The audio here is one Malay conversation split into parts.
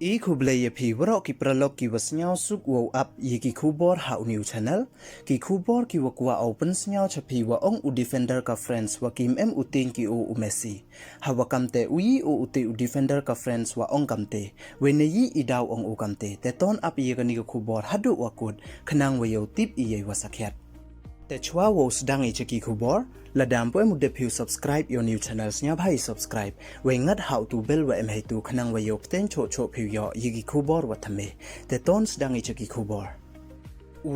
อีคูเบลยพีวรอกิประลบกิวสญาสุกวอับยีกิคูบอร์ฮาวนิวชาแนลกิคูบอร์กิวกว่าเอาเป็นสญาชพีวองอุดิเฟนเดอร์กับเฟรนส์วกิมอุติงกิโออุเมซีฮาวกัมเตอุยอุติอุดิเฟนเดอร์กับเฟรนส์วองกัมเตเวเนยีอีดาวองอุกัมเตแต่ตอนอับยีกันนิกคูบอร์ฮัดดูวกุดขนังเวยวติบอีเยวสักแคดแต่ชัววสดังไอชกิคูบอร์ละดามป่วยมุดเดพิว subscribe your new channel สญาพาย subscribe เวงัด how to bell วเอ็มให้ตูขนังเวยบเต้นโชพิวยอยิกิคูบอร์วัฒเมแต่ตอนสดังไอชกิคูบอร์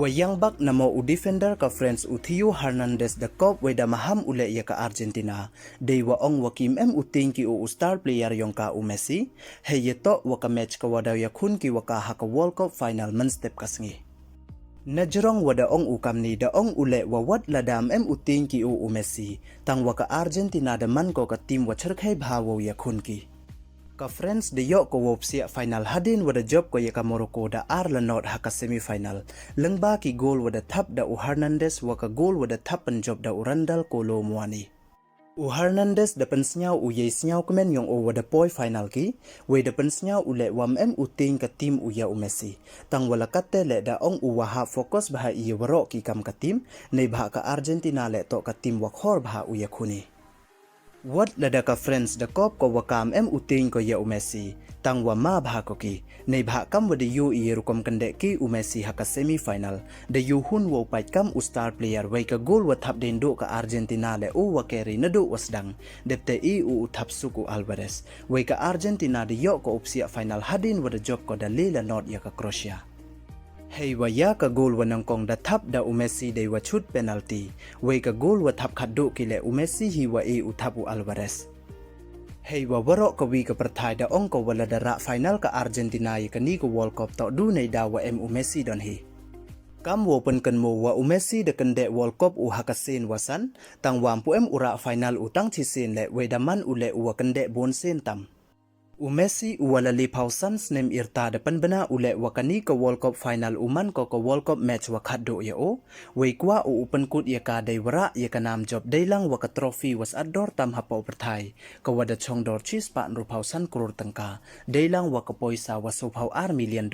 วยังบักนโมอุดิเฟนเดอร์กับเฟรนส์อุทิโอฮาร์นันเดสเดกอบเวดามฮัมอุเลยกับอาร์เจนตินาเดย์ว่าองวกิมอุติงกิโอสตาร์เพลเยอร์ยองกาอุเมซีเฮยโตวกแมชกวาดาวยาคุนกิวกาฮักวอลคัพไฟนอลมันสเต็ปกัสงีNajrong wada ong ukamni da ong ule wa wat ladam uting ki u Messi tang waka Argentina da man ko ka team wa charkhai bhawo ya khun ki ka friends de yo ko wopsia final hadin wada job ko ya ka Morocco da Arlanot ha ka semi final lengba ki goal wada thap da u Hernandez wa ka goal wada thapan job da Randal Kolo Muani u Hernandez da pensnyau u yesnyau kemen yong o wada poi final ki we da pensnyau u le wam uting ka team u ya u Messi tang wala katte le da ong u wa ha focus bha i waro ki kam ka team nei bha ka Argentina le to ka team wa khor bha u ya khuni wat la da ka friends da kop ko wakam uting ko ya u Messi tang wa ma bha ko ki nei bha kam wada yu i rukom kande ki u Messi ha ka semi final da yu hun wo pai kam u star player we ka goal wa thap den do ka Argentina le u wa keri na do wasdang depte i u thap suku Alvarez we ka Argentina de yo ko upsia final hadin wada job ko da lela not ya ka Croatia Hey wa ya ka goal wa nang kong da thap da Messi de wa chut penalty we ka goal wa thap khaddo ki le Messi hi wa u thap u Alvarez Hey wa waro ka wi ka perthai da ong ko wala da ra final ka Argentina yi ka ni ko World Cup to du nei da wa Messi don hi Kam wo pen kan mo wa Messi de kan de World Cup u hakasin wasan tang wam pu ura final utang chi sin le we da man u le u kan de bon sen tam Messi wala li pausans nem irta da panbana ule wakani ka World Cup final uman ko World Cup match wakaddo ya o we kwa u upan kut ya ka dai wara ya ka nam job dai lang waka trophy was ador tam hapo perthai ka wada chong dor chis pa ru pausan crore tangka dai lang waka poisa waso pau $1 million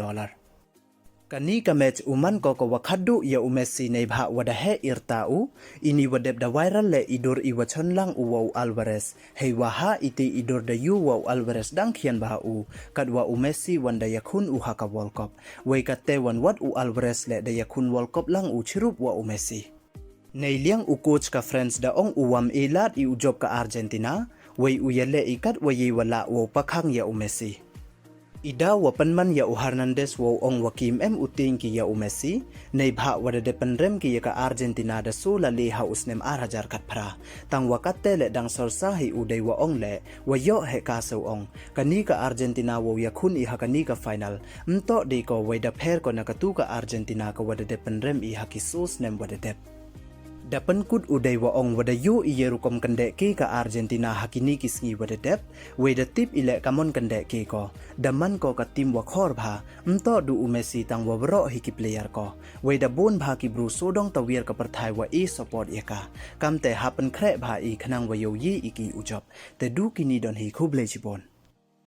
Kani ka match uman ko wakaddo ya Messi nei bha wada he irta u ini wadeb da viral le idor iwachon lang u Alvarez hei wa ha iti idor da yu wa Alvarez dang khian ba u kadwa Messi wanda yakun u haka World Cup we katte wan wat u Alvarez le da yakun World Cup lang u chirup wa Messi nei liang u coach ka friends da ong uwam elat i u job ka Argentina we u yele ikat wa yi wala wo pakhang ya Messi Ida wa panman ya u Hernandez wo ong wakim uting ki ya Messi nei bha wada de penrem ki ya ka Argentina da so la le ha usnem arajar kat phra tang wakatte le dang sorsa hi u dei wa ong le wa yo he ka so ong kani ka Argentina wo ya khun i ha kani ka final mto de ko we da pher ko na ka tu ka Argentina ka wada de penrem i ha ki sos nem wada de Dapan kut udai wa ong wada yu iye rukom kande ke ka Argentina hakini kisngi wada dep we da tip ile kamon kande ke ko daman ko ka tim wa khor bha mto du Messi tang wa bro hiki player ko we da bon bha ki bru sodong tawir ka perthai wa e support ye ka kamte hapen khre bha i khnang wa yo yi iki ujop te du kini don hi khuble chibon